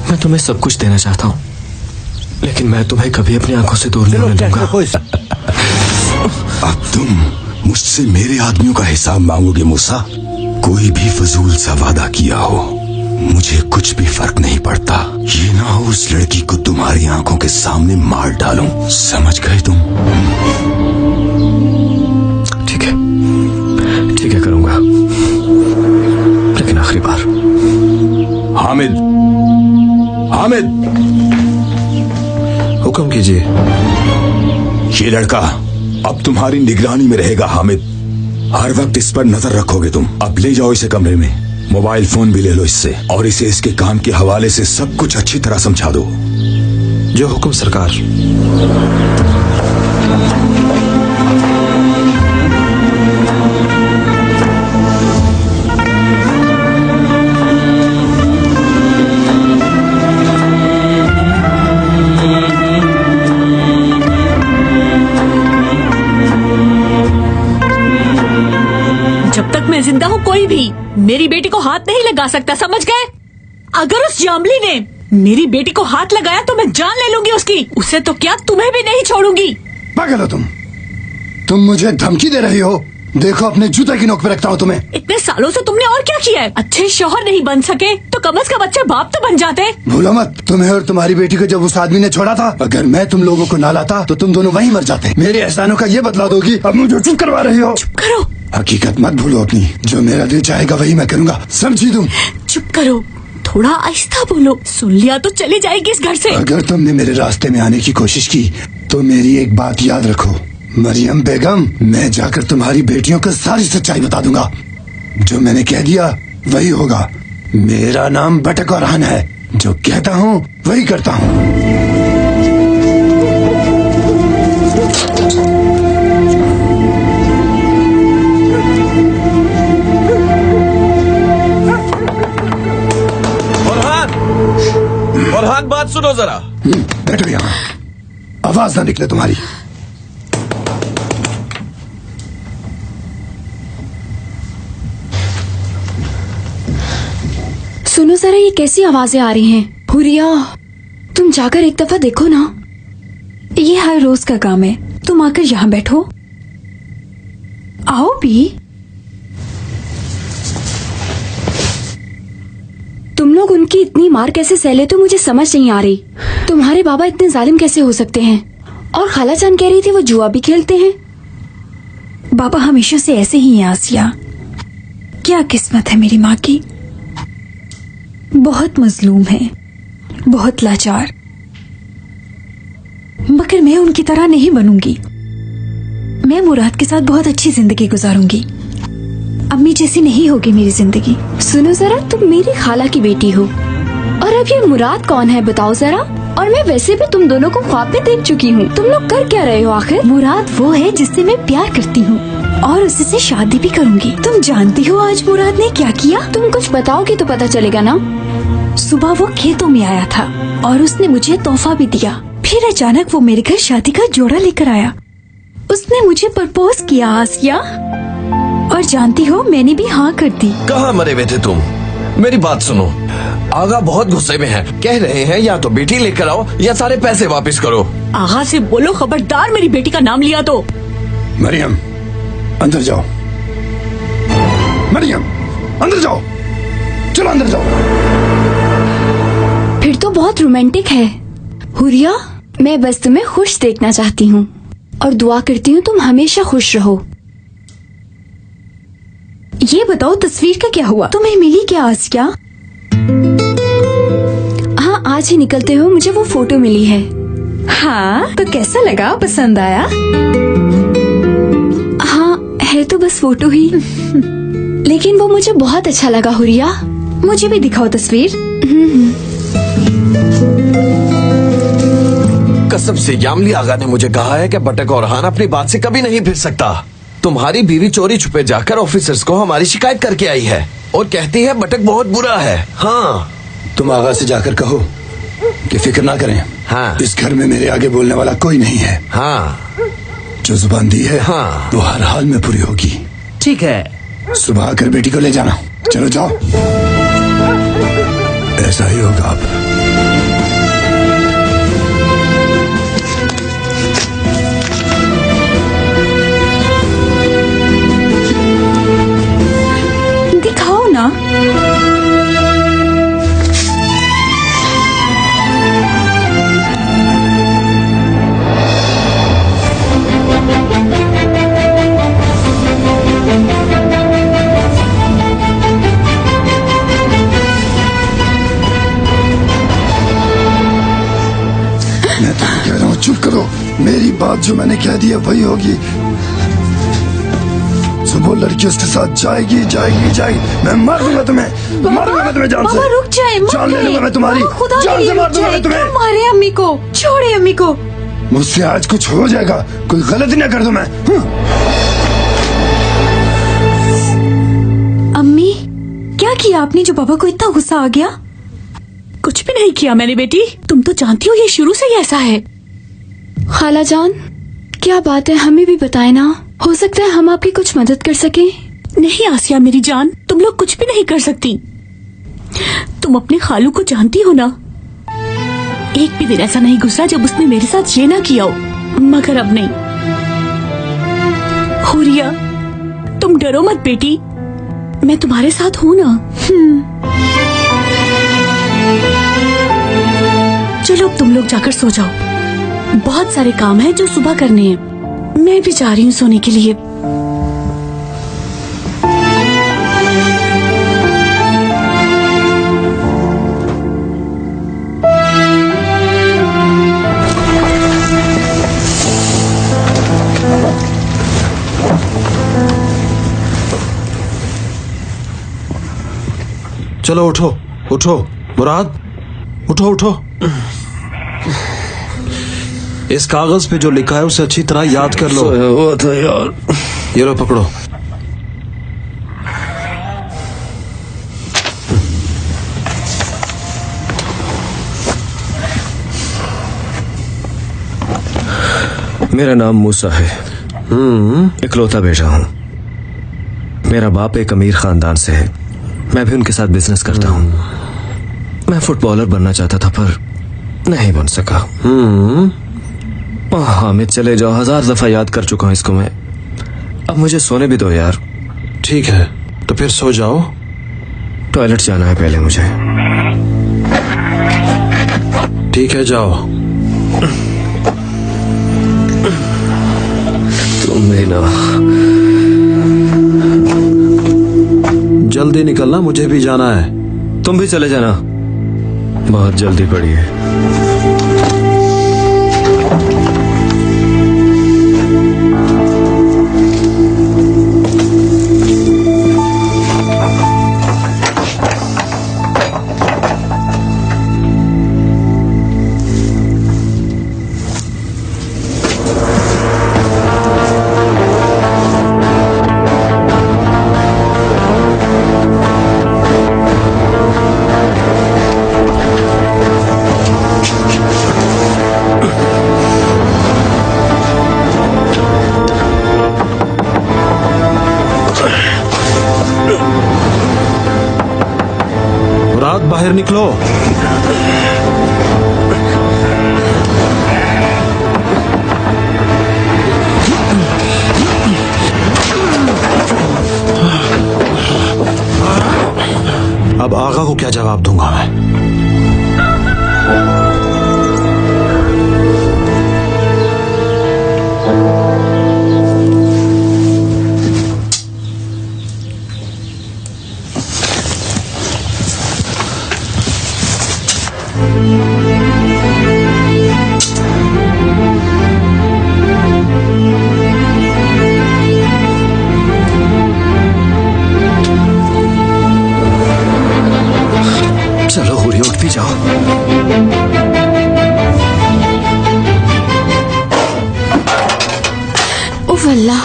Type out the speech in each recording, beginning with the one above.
मैं तुम्हें सब कुछ देना चाहता हूँ, लेकिन मैं तुम्हें कभी अपनी आंखों से दूर नहीं होने दूंगा। अब तुम मुझसे मेरे आदमियों का हिसाब मांगोगे मूसा? कोई भी फजूल सा वादा किया हो, मुझे कुछ भी फर्क नहीं पड़ता। ये ना हो उस लड़की को तुम्हारी आंखों के सामने मार डालूं। समझ गए तुम? ठीक है करूंगा, लेकिन आखिरी बार। हामिद, हुक्म कीजिए। ये लड़का अब तुम्हारी निगरानी में रहेगा हामिद। हर वक्त इस पर नजर रखोगे तुम। अब ले जाओ इसे कमरे में, मोबाइल फोन भी ले लो इससे, और इसे इसके काम के हवाले से सब कुछ अच्छी तरह समझा दो। जो हुक्म सरकार। जब तक मैं जिंदा हूँ कोई भी मेरी बेटी को हाथ नहीं लगा सकता, समझ गए? अगर उस जामली ने मेरी बेटी को हाथ लगाया तो मैं जान ले लूंगी उसकी। उसे तो क्या, तुम्हें भी नहीं छोड़ूंगी। पागल हो तुम मुझे धमकी दे रही हो? देखो अपने जूते की नोक पे रखता हूँ तुम्हें। इतने सालों से तुमने और क्या किया है? अच्छे शौहर नहीं बन सके तो कम से कम अच्छे बाप तो बन जाते। भूलो मत, तुम्हें और तुम्हारी बेटी को जब उस आदमी ने छोड़ा था, अगर मैं तुम लोगों को ना लाता तो तुम दोनों वहीं मर जाते। मेरे एहसानों का ये बदला दोगी? अब मुझे चुप करवा रही हो। चुप करो। हकीकत मत भूलो अपनी, जो मेरा दिल चाहेगा वही मैं करूँगा, समझी तुम? चुप करो, थोड़ा आहिस्ता बोलो, सुन लिया तो चली जाएगी इस घर से। अगर तुमने मेरे रास्ते में आने की कोशिश की तो मेरी एक बात याद रखो, मरियम बेगम, मैं जाकर तुम्हारी बेटियों को सारी सच्चाई बता दूंगा। जो मैंने कह दिया वही होगा। मेरा नाम बटक औरहान है, जो कहता हूँ वही करता हूँ। फरहान, बात सुनो जरा। बैठो यहाँ, आवाज ना निकले तुम्हारी। सुनो जरा, ये कैसी आवाजें आ रही हैं? हुरिया, तुम जाकर एक दफा देखो ना। ये हर रोज का काम है, तुम आकर यहाँ बैठो। आओ भी। तुम लोग उनकी इतनी मार कैसे सह लेते हो, मुझे समझ नहीं आ रही। तुम्हारे बाबा इतने जालिम कैसे हो सकते हैं? और खाला जान कह रही थी वो जुआ भी खेलते हैं। बाबा हमेशा से ऐसे ही हैं आसिया। क्या किस्मत है मेरी माँ की, बहुत मजलूम है, बहुत लाचार। मगर मैं उनकी तरह नहीं बनूंगी। मैं मुराद के साथ बहुत अच्छी जिंदगी गुजारूंगी। अम्मी जैसी नहीं होगी मेरी जिंदगी। सुनो जरा, तुम मेरी खाला की बेटी हो, और अब ये मुराद कौन है बताओ जरा? और मैं वैसे भी तुम दोनों को ख्वाब में देख चुकी हूँ। तुम लोग कर क्या रहे हो आखिर? मुराद वो है जिससे मैं प्यार करती हूँ और उससे शादी भी करूँगी। तुम जानती हो आज मुराद ने क्या किया? तुम कुछ बताओगी तो पता चलेगा ना। सुबह वो खेतों में आया था और उसने मुझे तोहफा भी दिया। फिर अचानक वो मेरे घर शादी का जोड़ा लेकर आया। उसने मुझे प्रपोज किया आसिया, और जानती हो मैंने भी हाँ कर दी। कहाँ मरे हुए थे तुम? मेरी बात सुनो, आगा बहुत गुस्से में है। कह रहे हैं या तो बेटी लेकर आओ या सारे पैसे वापस करो। आगा से बोलो खबरदार मेरी बेटी का नाम लिया तो। मरियम अंदर जाओ, मरियम अंदर जाओ, चलो अंदर जाओ। फिर तो बहुत रोमांटिक है। हुरिया, मैं बस तुम्हें खुश देखना चाहती हूँ और दुआ करती हूँ तुम हमेशा खुश रहो। ये बताओ तस्वीर का क्या हुआ? तुम्हें मिली क्या आसिया? हाँ, आज ही निकलते हुए मुझे वो फोटो मिली है। हाँ, तो कैसा लगा? पसंद आया? हाँ, है तो बस फोटो ही, लेकिन वो मुझे बहुत अच्छा लगा हुरिया। मुझे भी दिखाओ तस्वीर। कसम से यामली आगा ने मुझे कहा है कि बटक और हान अपनी बात से कभी नहीं फिर सकता। तुम्हारी बीवी चोरी छुपे जाकर ऑफिसर्स को हमारी शिकायत करके आई है और कहती है बटक बहुत बुरा है। हाँ, तुम आगा से जाकर कहो कि फिक्र ना करें। हाँ। इस घर में मेरे आगे बोलने वाला कोई नहीं है। हाँ, जो जुबान दी है हाँ। वो हर हाल में पूरी होगी। ठीक है। सुबह आकर बेटी को ले जाना। चलो जाओ। ऐसा ही होगा अब। दिखाओ ना। मैं तुम्हें कह रहा हूँ चुप करो। मेरी बात जो मैंने कह दी है वही होगी। सुबह लड़की उसके साथ जाएगी जाएगी जाएगी। मैं मार दूंगा तुम्हें, मार दूंगा मैं तुम्हें जान से। बाबा रुक जाए, मत जान ले लूंगा मैं तुम्हारी। बाबा, खुदा जान के लिए से मार रुक दूंगा जाए। मैं तुम्हें। क्यों मारे अम्मी को? छोड़े अम्मी को। मुझसे आज कुछ हो जाएगा, कोई गलती ना कर दो मैं। अम्मी, क्या किया आपने जो पापा को इतना गुस्सा आ गया? कुछ भी नहीं किया मैंने बेटी। तुम तो जानती हो ये शुरू से ही ऐसा है। खाला जान, क्या बात है, हमें भी बताए ना। हो सकता है हम आपकी कुछ मदद कर सके। नहीं आसिया मेरी जान, तुम लोग कुछ भी नहीं कर सकती। तुम अपने खालू को जानती हो ना। एक भी दिन ऐसा नहीं गुजरा जब उसने मेरे साथ ये ना किया हो, मगर अब नहीं। हुरिया, तुम डरो मत बेटी, मैं तुम्हारे साथ हूँ ना। चलो अब तुम लोग जाकर सो जाओ। बहुत सारे काम हैं जो सुबह करने हैं। मैं भी जा रही हूँ सोने के लिए। चलो उठो उठो मुराद, उठो उठो। इस कागज पे जो लिखा है उसे अच्छी तरह याद कर लो। हुआ था यार। ये लो पकड़ो। मेरा नाम मूसा है। इकलौता बेटा हूँ। मेरा बाप एक अमीर खानदान से है। मैं भी उनके साथ बिजनेस करता हूँ। मैं फुटबॉलर बनना चाहता था पर नहीं बन सका। हामिद चले जाओ, 1000 दफा याद कर चुका हूँ इसको मैं। अब मुझे सोने भी दो यार। ठीक है तो फिर सो जाओ। टॉयलेट जाना है पहले मुझे। ठीक है जाओ। तुम भी ना। जल्दी निकलना, मुझे भी जाना है। तुम भी चले जाना, बहुत जल्दी पड़ी है। मुराद बाहर निकलो। अब आगा को क्या जवाब दूंगा मैं? अभी जाओ। उफ अल्लाह।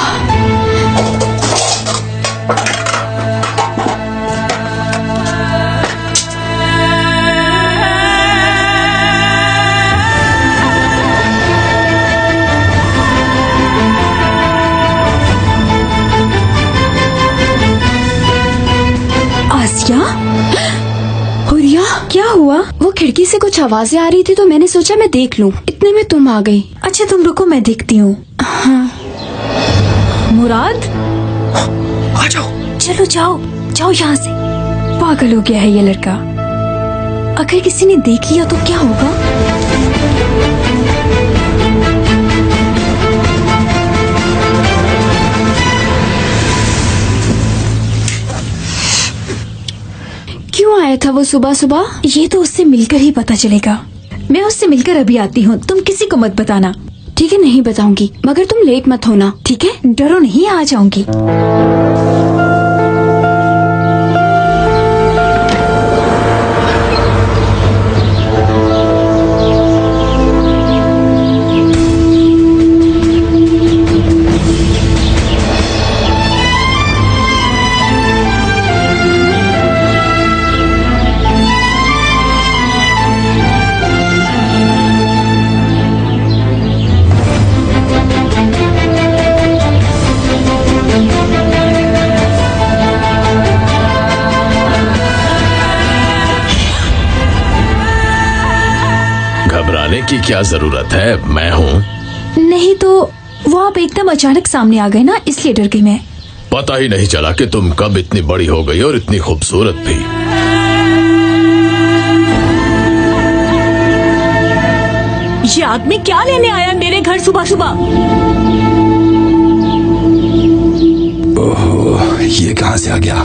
आसिया, हुरिया, क्या हुआ? वो खिड़की से कुछ आवाजें आ रही थी तो मैंने सोचा मैं देख लूं। इतने में तुम आ गई। अच्छा तुम रुको, मैं देखती हूँ। मुराद, आ जाओ। चलो जाओ जाओ यहाँ से। पागल हो गया है ये लड़का। अगर किसी ने देख लिया तो क्या होगा? क्यों आया था वो सुबह सुबह? ये तो उससे मिलकर ही पता चलेगा। मैं उससे मिलकर अभी आती हूँ, तुम किसी को मत बताना। ठीक है, नहीं बताऊंगी, मगर तुम लेट मत होना, ठीक है? डरो नहीं, आ जाऊंगी। घबराने की क्या जरूरत है, मैं हूँ। नहीं तो वो आप एकदम अचानक सामने आ गए ना, इसलिए डर गई मैं। पता ही नहीं चला कि तुम कब इतनी बड़ी हो गई और इतनी खूबसूरत भी। ये आदमी क्या लेने आया मेरे घर सुबह सुबह? ओहो, ये कहाँ से आ गया?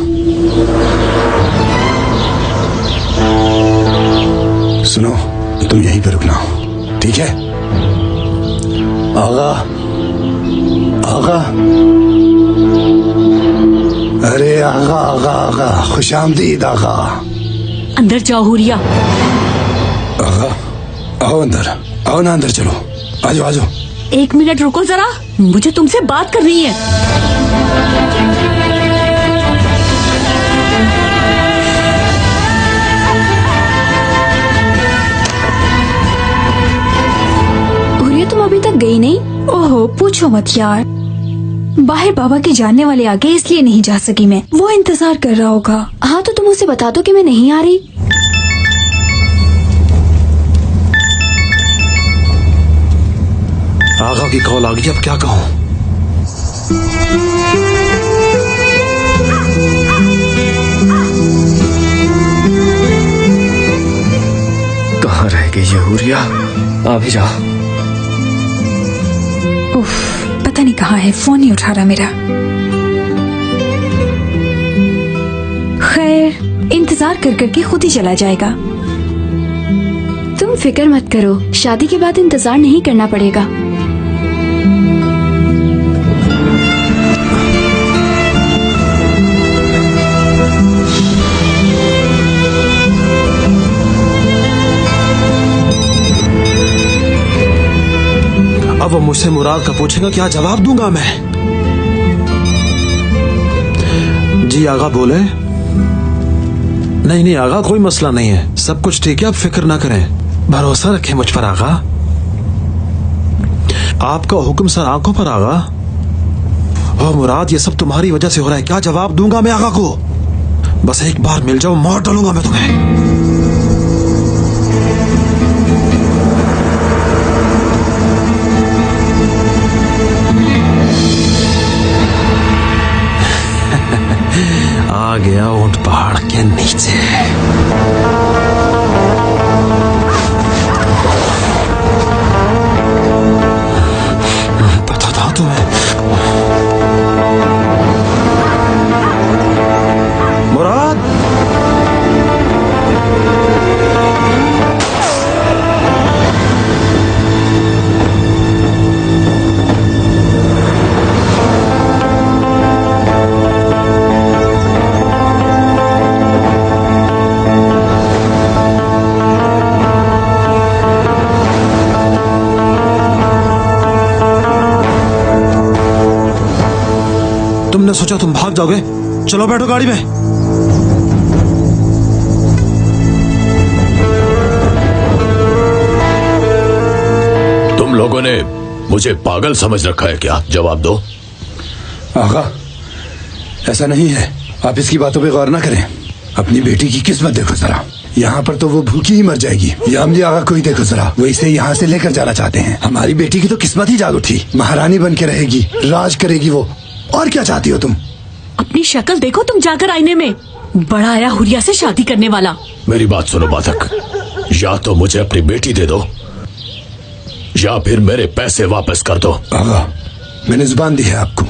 सुनो, तुम यहीं पे रुकना, ठीक है? आगा, आगा, अरे आगा आगा आगा, खुशामदीद आगा। अंदर जाओ हुरिया। आगा, आओ अंदर, आओ ना अंदर, चलो, आजो आजो। एक मिनट रुको जरा, मुझे तुमसे बात करनी है। हुरिया, तुम अभी तक गई नहीं? ओहो, पूछो मत यार। बाहर बाबा के जानने वाले आ गए, इसलिए नहीं जा सकी मैं। वो इंतजार कर रहा होगा। हाँ तो तुम उसे बता दो कि मैं नहीं आ रही। आगा की कॉल आ गई, अब क्या कहूँ? कहाँ रह गई ये हुरिया? आ भी जाओ। उफ, पता नहीं कहाँ है, फोन नहीं उठा रहा मेरा। खैर, इंतजार कर करके खुद ही चला जाएगा। तुम फिक्र मत करो, शादी के बाद इंतजार नहीं करना पड़ेगा। अब वो मुझसे मुराद का पूछेगा, क्या जवाब दूंगा मैं? जी आगा बोले। नहीं नहीं आगा, कोई मसला नहीं है, सब कुछ ठीक है, आप फिक्र ना करें, भरोसा रखें मुझ पर आगा। आपका हुक्म सर आंखों पर आगा। और मुराद, ये सब तुम्हारी वजह से हो रहा है, क्या जवाब दूंगा मैं आगा को? बस एक बार मिल जाओ, मार डालूंगा मैं तुम्हें। आ गया ऊंट पहाड़ के नीचे। पता था तुम्हें? मुराद, तुमने सोचा तुम भाग जाओगे? चलो बैठो गाड़ी में। तुम लोगों ने मुझे पागल समझ रखा है क्या? जवाब दो। आगा, ऐसा नहीं है। आप इसकी बातों पे गौर ना करें। अपनी बेटी की किस्मत देखो जरा। यहाँ पर तो वो भूखी ही मर जाएगी। यामली आगा को ही देखो जरा, वो इसे यहाँ से लेकर जाना चाहते हैं। हमारी बेटी की तो किस्मत ही जाग उठी। महारानी बन के रहेगी, राज करेगी वो। और क्या चाहती हो तुम? अपनी शक्ल देखो तुम जाकर आईने में। बड़ा आया हुरिया से शादी करने वाला। मेरी बात सुनो बाधक, या तो मुझे अपनी बेटी दे दो या फिर मेरे पैसे वापस कर दो। आगा, मैंने जुबान दी है आपको,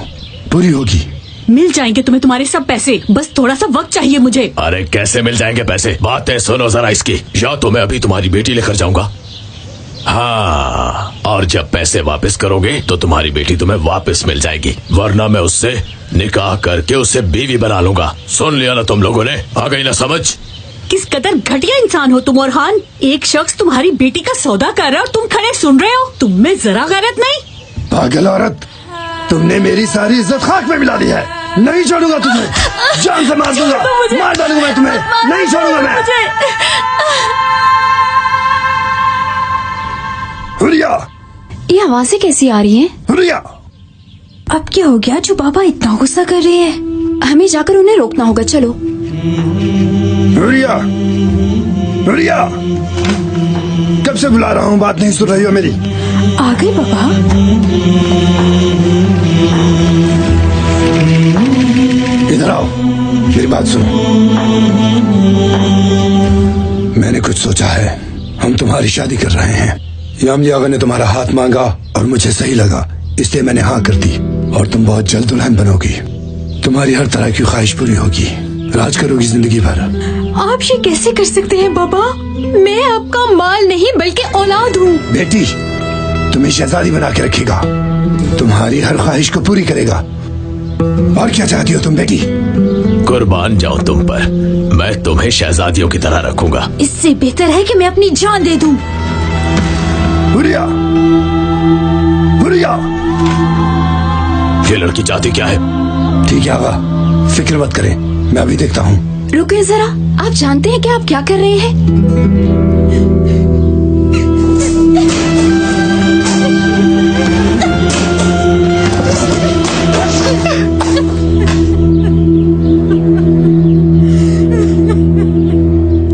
पूरी होगी। मिल जाएंगे तुम्हें तुम्हारे सब पैसे, बस थोड़ा सा वक्त चाहिए मुझे। अरे कैसे मिल जाएंगे पैसे? बातें सुनो जरा इसकी। या तो मैं अभी तुम्हारी बेटी लेकर जाऊंगा, हाँ, और जब पैसे वापस करोगे तो तुम्हारी बेटी तुम्हें वापस मिल जाएगी, वरना मैं उससे निकाह करके उसे बीवी बना लूंगा। सुन लिया ना तुम लोगों ने? आ गई ना समझ? किस कदर घटिया इंसान हो तुम ओरहान। एक शख्स तुम्हारी बेटी का सौदा कर रहा है और तुम खड़े सुन रहे हो। तुम में जरा गैरत नहीं? पागल औरत, तुमने मेरी सारी इज्जत खाक में मिला दी है। नहीं छोड़ूंगा तुम्हें, जान से मार दूंगा, मार डालूंगा मैं तुम्हें, नहीं छोड़ूंगा मैं। हुरिया, ये आवाजें कैसी आ रही हैं? हुरिया, अब क्या हो गया जो बाबा इतना गुस्सा कर रहे हैं? हमें जाकर उन्हें रोकना होगा। चलो। हुरिया, हुरिया, कब से बुला रहा हूँ, बात नहीं सुन रही हो मेरी? आ गए बाबा। इधर आओ, मेरी बात सुनो। मैंने कुछ सोचा है। हम तुम्हारी शादी कर रहे हैं। यामली आगा ने तुम्हारा हाथ मांगा और मुझे सही लगा, इसलिए मैंने हाँ कर दी। और तुम बहुत जल्द दुल्हन बनोगी। तुम्हारी हर तरह की ख्वाहिश पूरी होगी, राज करोगी जिंदगी भर। आप ये कैसे कर सकते हैं बाबा? मैं आपका माल नहीं बल्कि औलाद हूँ। बेटी, तुम्हें शहजादी बना के रखेगा, तुम्हारी हर ख्वाहिश को पूरी करेगा। और क्या चाहती हो तुम बेटी? कुर्बान जाऊं तुम पर, मैं तुम्हें शहजादियों की तरह रखूंगा। इससे बेहतर है कि मैं अपनी जान दे दूं। हुरिया, हुरिया, ये लड़की चाहती क्या है? ठीक है आगा, फिक्र मत करें, मैं अभी देखता हूँ। रुकिए जरा, आप जानते हैं कि आप क्या कर रहे हैं?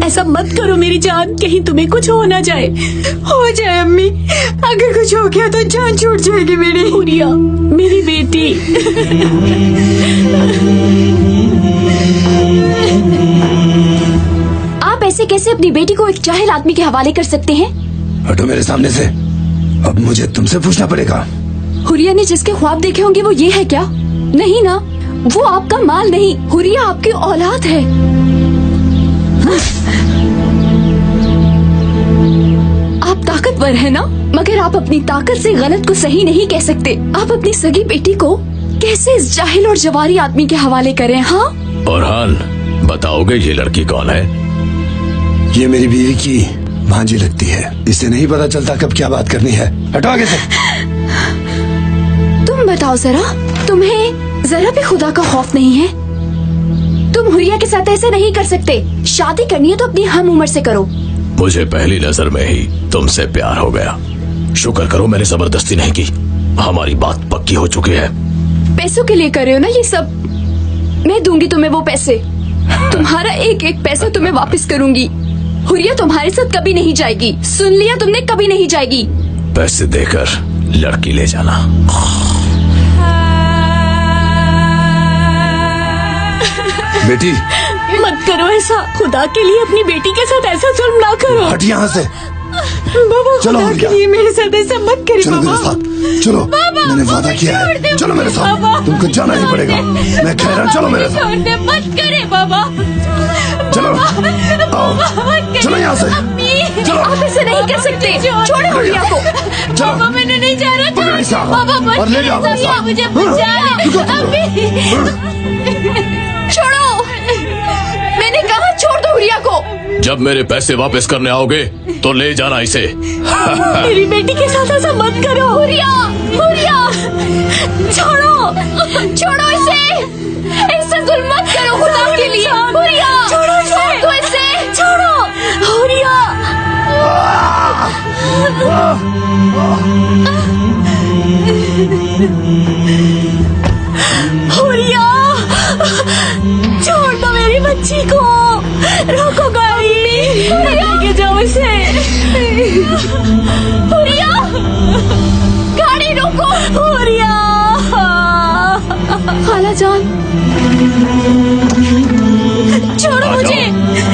ऐसा मत करो मेरी जान, कहीं तुम्हें कुछ हो ना जाए। हो जाए अम्मी, अगर कुछ हो गया तो जान छूट जाएगी मेरी। हुरिया, मेरी बेटी। आप ऐसे कैसे अपनी बेटी को एक जाहिल आदमी के हवाले कर सकते हैं? हटो मेरे सामने से, अब मुझे तुमसे पूछना पड़ेगा। हुरिया ने जिसके ख्वाब देखे होंगे वो ये है क्या? नहीं ना, वो आपका माल नहीं, हुरिया आपकी औलाद है। आप ताकतवर है ना, मगर आप अपनी ताकत से गलत को सही नहीं कह सकते। आप अपनी सगी बेटी को कैसे इस जाहिल और जवारी आदमी के हवाले करें? हाँ, ओरहान, बताओगे ये लड़की कौन है? ये मेरी बीवी की भांजी लगती है। इसे नहीं पता चलता कब क्या बात करनी है। हटो आगे से। तुम बताओ जरा, तुम्हें जरा भी खुदा का खौफ नहीं है? तुम हुरिया के साथ ऐसे नहीं कर सकते। शादी करनी है तो अपनी हम उम्र से करो। मुझे पहली नजर में ही तुमसे प्यार हो गया। शुक्र करो मैंने जबरदस्ती नहीं की, हमारी बात पक्की हो चुकी है। पैसों के लिए कर रहे हो ना ये सब? मैं दूंगी तुम्हें वो पैसे, तुम्हारा एक एक पैसा तुम्हें वापस करूंगी। हुरिया तुम्हारे साथ कभी नहीं जाएगी, सुन लिया तुमने, कभी नहीं जाएगी। पैसे देकर लड़की ले जाना। बेटी, मत करो ऐसा, खुदा के लिए अपनी बेटी के साथ ऐसा जुल्म ना करो। हट यहाँ से। बाबा, चलो खुदा हुरिया, के लिए मेरे साथ ऐसा मत करिए चलो मेरे बाबा। साथ, चलो। मैंने वादा किया है, चलो मेरे साथ। तुमको जाना ही पड़ेगा, मैं कह रहा हूँ, चलो मेरे साथ। मत करे बाबा। चलो, आओ, चलो यहाँ से। चलो, आप ऐसे नहीं कर सकते, छोड़ो हुरिया को। चलो, मैंने नहीं जाना था। पकड़ो इसे आगा, बाबा, मत और ले जाओ मेरे करिए, साथ। मुझे हाँ, बचा रुको तुम। छोड़ो, मैंने कहा छोड़ दो हुरिया को। जब मेरे पैसे वापस करने आओगे तो ले जाना इसे। मेरी बेटी के साथ ऐसा मत करो। हुरिया, हुरिया, छोड़ो, छोड़ो इसे। ऐसा जुल्म मत करो खुदा के लिए। हुरिया छोड़ो इसे। छोड़ दो इसे। छोड़ो हुरिया। हुरिया छोड़ दो मेरी बच्ची को। रोको गाड़ी, लेके जाओ इसे। हुरिया गाड़ी रोको। हुरिया खाला जान छोड़ो मुझे,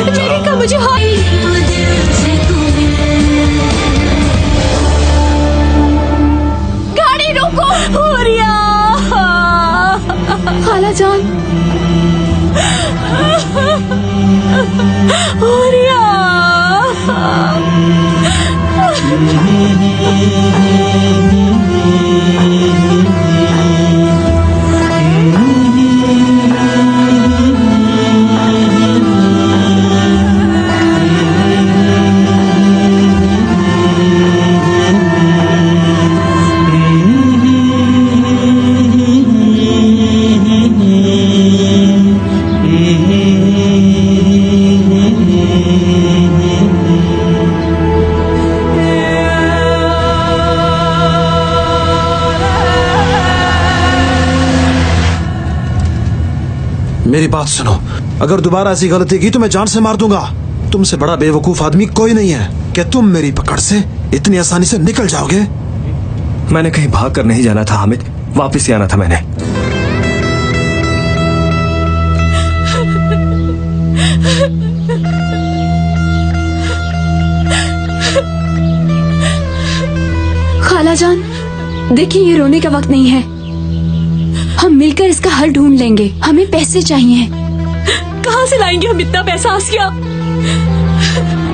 मेरी का मुझे गाड़ी रोको। हुरिया खाला जान हुरिया मेरी बात सुनो, अगर दोबारा ऐसी गलती की तो मैं जान से मार दूंगा। तुमसे बड़ा बेवकूफ आदमी कोई नहीं है। क्या तुम मेरी पकड़ से इतनी आसानी से निकल जाओगे? मैंने कहीं भाग कर नहीं जाना था हामिद, वापस ही आना था मैंने। खाला जान देखिए, ये रोने का वक्त नहीं है। हम मिलकर इसका हल ढूंढ लेंगे। हमें पैसे चाहिए। कहाँ से लाएंगे हम इतना पैसा आसिया?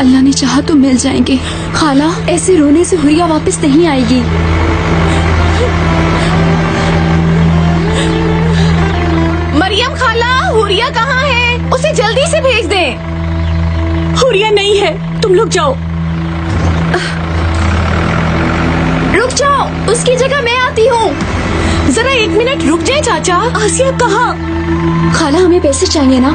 अल्लाह ने चाहा तो मिल जाएंगे। खाला ऐसे रोने से हुरिया वापस नहीं आएगी। मरियम खाला, हुरिया कहाँ है? उसे जल्दी से भेज दें। हुरिया नहीं है, तुम लोग जाओ। रुक जाओ, उसकी जगह मैं आती हूँ। जरा 1 मिनट रुक जाए चाचा। आसिया कहाँ? खाला हमें पैसे चाहिए ना।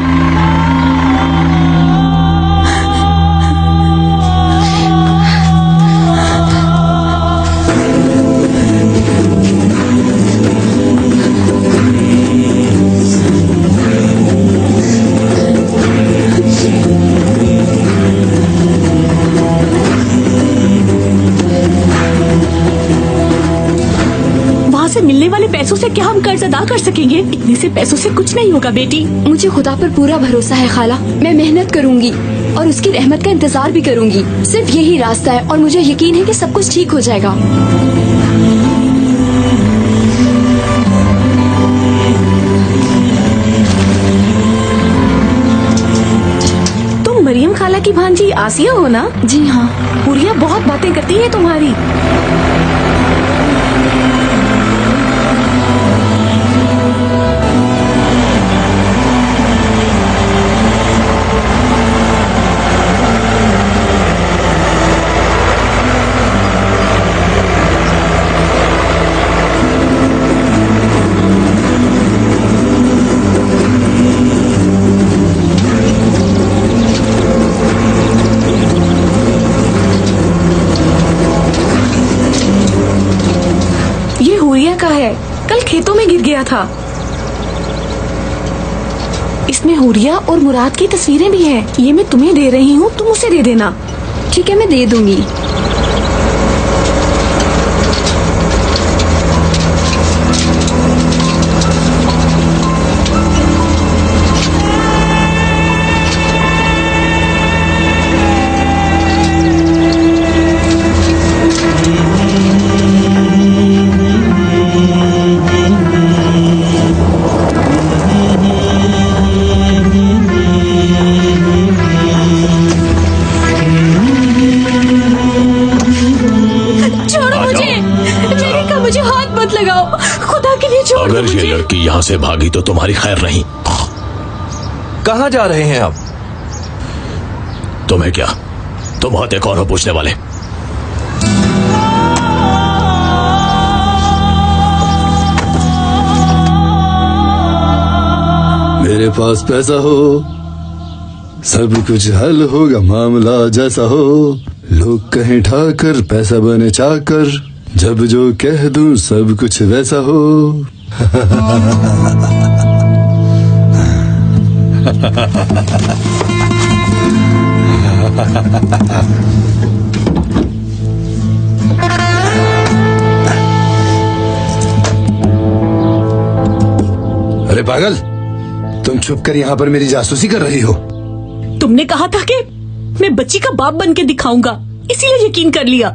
से मिलने वाले पैसों से क्या हम कर्ज अदा कर सकेंगे? इतने से पैसों से कुछ नहीं होगा बेटी। मुझे खुदा पर पूरा भरोसा है खाला। मैं मेहनत करूंगी और उसकी रहमत का इंतजार भी करूंगी। सिर्फ यही रास्ता है और मुझे यकीन है कि सब कुछ ठीक हो जाएगा। तुम मरियम खाला की भांजी आसिया हो ना? जी हाँ। हुरिया बहुत बातें करती है तुम्हारी। का है, कल खेतों में गिर गया था। इसमें हुरिया और मुराद की तस्वीरें भी हैं। ये मैं तुम्हें दे रही हूँ, तुम उसे दे देना। ठीक है, मैं दे दूंगी। अगर ये लड़की यहाँ से भागी तो तुम्हारी खैर नहीं। कहाँ जा रहे हैं आप? तुम्हें क्या, तुम होते कौन हो पूछने वाले? मेरे पास पैसा हो, सब कुछ हल होगा, मामला जैसा हो। लोग कहें ठाकर, पैसा बने चाकर, जब जो कह दूं सब कुछ वैसा हो। अरे पागल, तुम छुप कर यहाँ पर मेरी जासूसी कर रही हो। तुमने कहा था कि मैं बच्ची का बाप बन के दिखाऊंगा, इसीलिए यकीन कर लिया।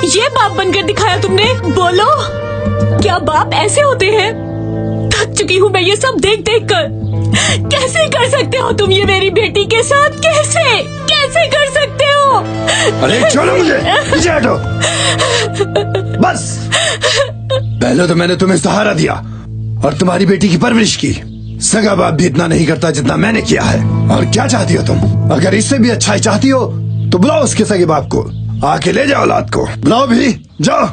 ये बाप बनकर दिखाया तुमने। बोलो, क्या बाप ऐसे होते हैं? थक चुकी हूँ मैं ये सब देख देख कर। कैसे कर सकते हो तुम ये मेरी बेटी के साथ? कैसे कर सकते हो? अरे छोड़ो मुझे, पीछे हटो। बस, पहले तो मैंने तुम्हें सहारा दिया और तुम्हारी बेटी की परवरिश की। सगा बाप भी इतना नहीं करता जितना मैंने किया है। और क्या चाहती हो तुम? अगर इससे भी अच्छा ही चाहती हो तो बुलाओ उसके सगे बाप को, आके ले जाओ औलाद को। बुलाओ भी, जाओ।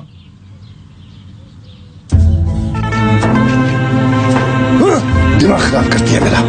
दिमाग खराब करती है मेरा।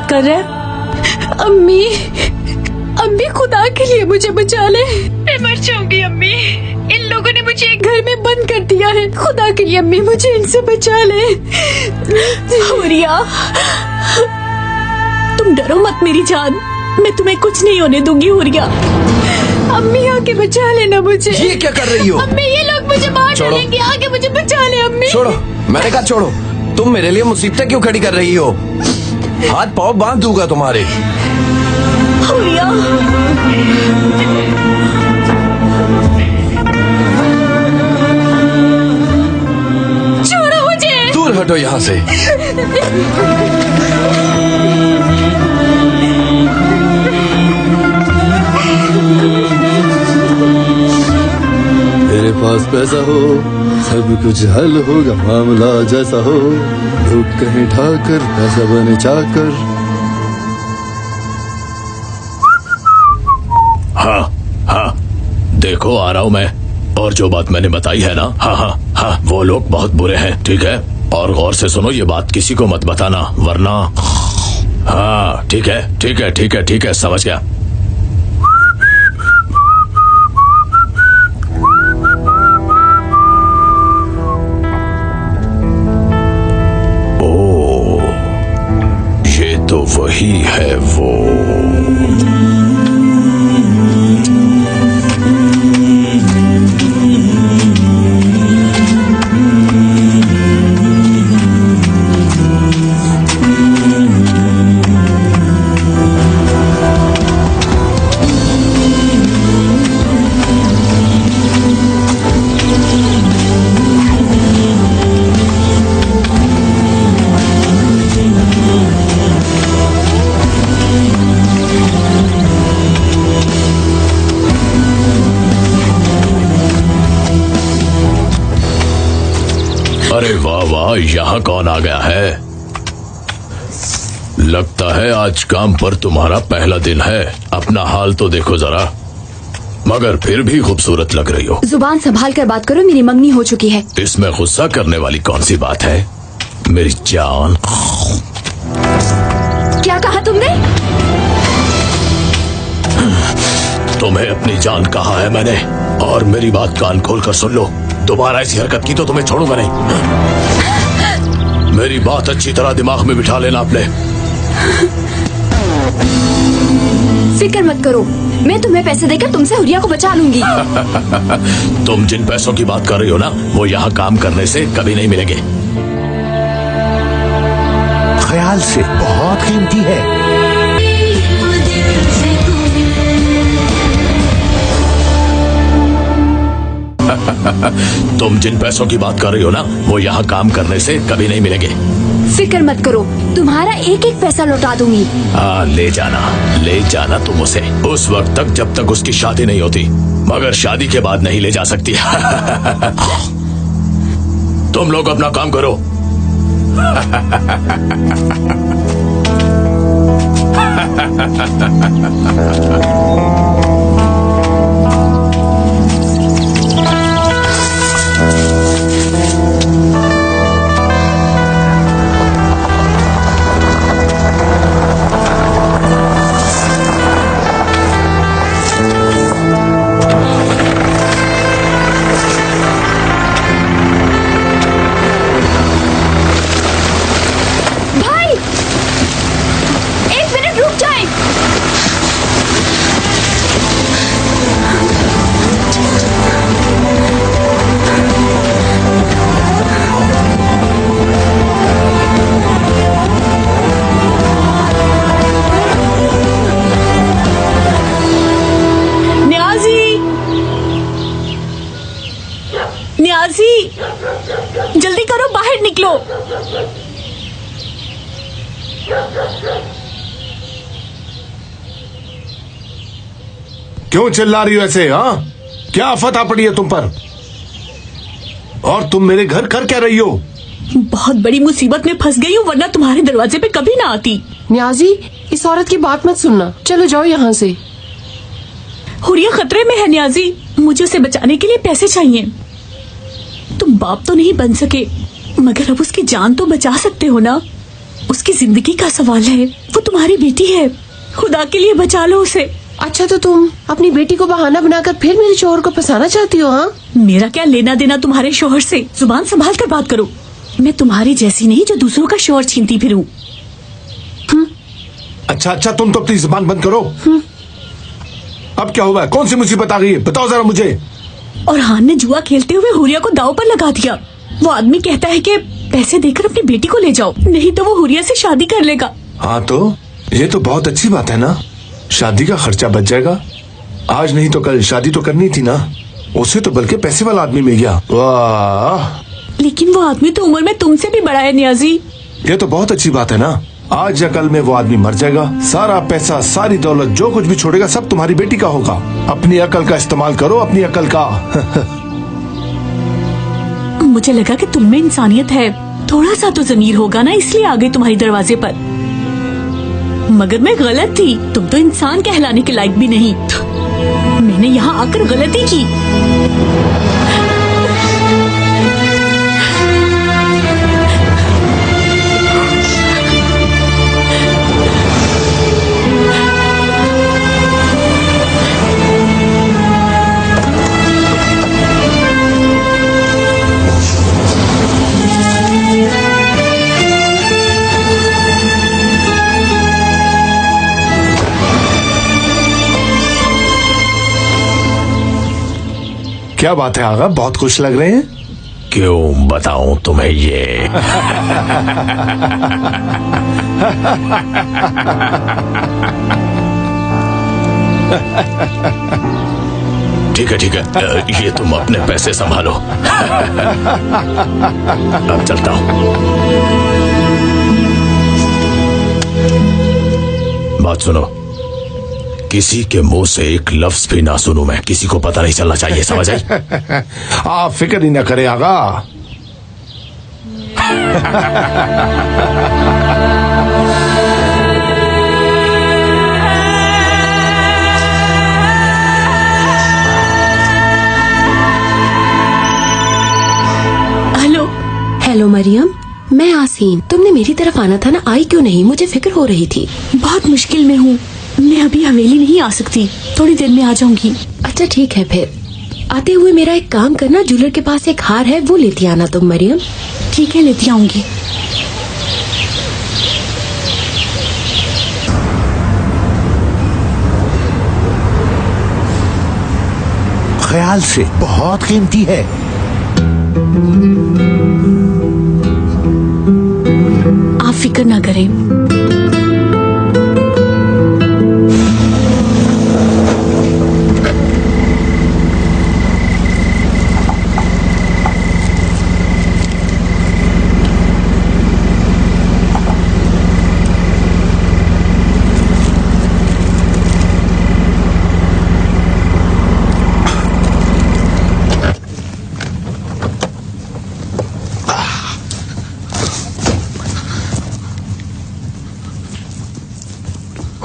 कर रहे? अम्मी खुदा के लिए मुझे बचा ले, मैं मर जाऊंगी अम्मी। इन लोगों ने मुझे एक घर में बंद कर दिया है। खुदा के लिए अम्मी मुझे इनसे बचा ले। हुरिया, तुम डरो मत मेरी जान, मैं तुम्हें कुछ नहीं होने दूंगी। हुरिया, अम्मी आके बचा लेना मुझे। ये क्या कर रही हो? अम्मी ये लोग मुझे मार डालेंगे, आके मुझे बचा ले अम्मी। छोड़ो, मैंने कहा छोड़ो। तुम मेरे लिए मुसीबतें क्यों खड़ी कर रही हो? हाथ पाँव बांध दूंगा तुम्हारे। हुरिया, छोड़ो मुझे। दूर हटो यहाँ से। मेरे पास पैसा हो, सब कुछ हल होगा, मामला जैसा हो। लोग कहें ठाकर, पैसा बने चाकर। हाँ, देखो आ रहा हूँ मैं। और जो बात मैंने बताई है ना, हाँ, वो लोग बहुत बुरे हैं, ठीक है? और गौर से सुनो, ये बात किसी को मत बताना, वरना। हाँ, ठीक है, समझ गया। तो वही है वो। अरे वाह वाह, यहाँ कौन आ गया है? लगता है आज काम पर तुम्हारा पहला दिन है। अपना हाल तो देखो जरा, मगर फिर भी खूबसूरत लग रही हो। जुबान संभाल कर बात करो, मेरी मंगनी हो चुकी है। इसमें गुस्सा करने वाली कौन सी बात है मेरी जान? क्या कहा तुमने? तुम्हें अपनी जान कहा है मैंने, और मेरी बात कान खोल कर सुन लो। दोबारा ऐसी हरकत की तो तुम्हें छोड़ूंगा नहीं। मेरी बात अच्छी तरह दिमाग में बिठा लेना अपने। फिक्र मत करो, मैं तुम्हें पैसे देकर तुमसे हुरिया को बचा लूंगी। तुम जिन पैसों की बात कर रही हो ना, वो यहाँ काम करने से कभी नहीं मिलेंगे। ख्याल से बहुत कीमती है। तुम जिन पैसों की बात कर रही हो ना, वो यहाँ काम करने से कभी नहीं मिलेंगे। फिक्र मत करो, तुम्हारा एक एक पैसा लौटा दूंगी। हाँ, ले जाना तुम उसे, उस वक्त तक जब तक उसकी शादी नहीं होती, मगर शादी के बाद नहीं ले जा सकती। तुम लोग अपना काम करो। भाई, एक मिनट रुक जाए। न्याजी, जल्दी करो, बाहर निकलो। क्यों चिल्ला रही हो ऐसे? हाँ, क्या आफत आ पड़ी है तुम पर? और तुम मेरे घर कर क्या रही हो? बहुत बड़ी मुसीबत में फंस गई हूँ, वरना तुम्हारे दरवाजे पे कभी ना आती। न्याजी, इस औरत की बात मत सुनना, चलो जाओ यहाँ से। हुरिया खतरे में है न्याजी, मुझे उसे बचाने के लिए पैसे चाहिए। तुम बाप तो नहीं बन सके, मगर अब उसकी जान तो बचा सकते हो ना। उसकी जिंदगी का सवाल है, वो तुम्हारी बेटी है, खुदा के लिए बचा लो उसे। अच्छा, तो तुम अपनी बेटी को बहाना बनाकर फिर मेरे शोहर को फंसाना चाहती हो? हाँ, मेरा क्या लेना देना तुम्हारे शोहर से? जुबान संभाल कर बात करो। मैं तुम्हारी जैसी नहीं जो दूसरों का शोहर छीनती फिरूं। अच्छा, तुम तो अपनी जुबान बंद करो। अब क्या हुआ? कौन सी मुसीबत आ गई है? बताओ जरा मुझे। और हान ने जुआ खेलते हुए हुरिया को दांव पर लगा दिया। वो आदमी कहता है कि पैसे देकर अपनी बेटी को ले जाओ, नहीं तो वो हुरिया से शादी कर लेगा। हाँ, तो ये तो बहुत अच्छी बात है ना, शादी का खर्चा बच जाएगा। आज नहीं तो कल शादी तो करनी थी ना। उसे तो बल्कि पैसे वाला आदमी मिल गया। वाह! लेकिन वो आदमी तो उम्र में तुमसे भी बड़ा है न्याजी। ये तो बहुत अच्छी बात है ना। आज या कल में वो आदमी मर जाएगा, सारा पैसा, सारी दौलत, जो कुछ भी छोड़ेगा सब तुम्हारी बेटी का होगा। अपनी अकल का इस्तेमाल करो, अपनी अकल का। मुझे लगा कि तुम में इंसानियत है, थोड़ा सा तो जमीर होगा ना, इसलिए आ गई तुम्हारी दरवाजे पर। मगर मैं गलत थी, तुम तो इंसान कहलाने के लायक भी नहीं। मैंने यहाँ आकर गलती की। क्या बात है आगा, बहुत खुश लग रहे हैं। क्यों बताऊं तुम्हें ये? ठीक है, ये तुम अपने पैसे संभालो। अब चलता हूं। बात सुनो, किसी के मुंह से एक लफ्ज भी ना सुनूं मैं, किसी को पता नहीं चलना चाहिए, समझ आई? आप फिक्र ही ना करें आगा। हेलो मरियम, मैं आसीन। तुमने मेरी तरफ आना था ना, आई क्यों नहीं? मुझे फिक्र हो रही थी। बहुत मुश्किल में हूँ, मैं अभी हवेली नहीं आ सकती, थोड़ी देर में आ जाऊंगी। अच्छा ठीक है, फिर आते हुए मेरा एक काम करना, ज्वेलर के पास एक हार है, वो लेती आना तुम मरियम। ठीक है, लेती आऊंगी। ख्याल से, बहुत कीमती है। आप फिक्र ना करें।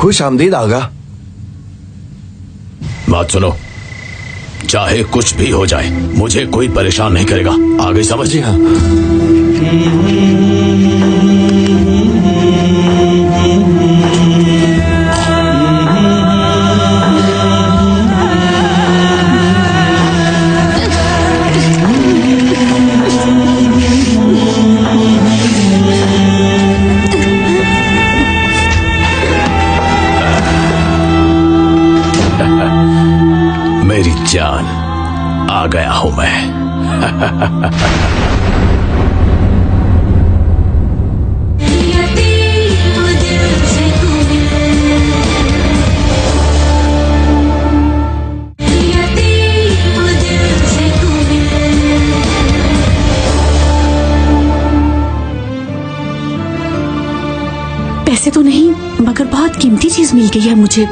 खुश आमदीद आगा। बात सुनो, चाहे कुछ भी हो जाए मुझे कोई परेशान नहीं करेगा। आ गई समझ? जी हाँ। मेरी जान, आ गया हूं मैं। पैसे तो नहीं, मगर बहुत कीमती चीज मिल गई है मुझे।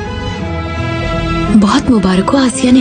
बहुत मुबारक हो आसिया ने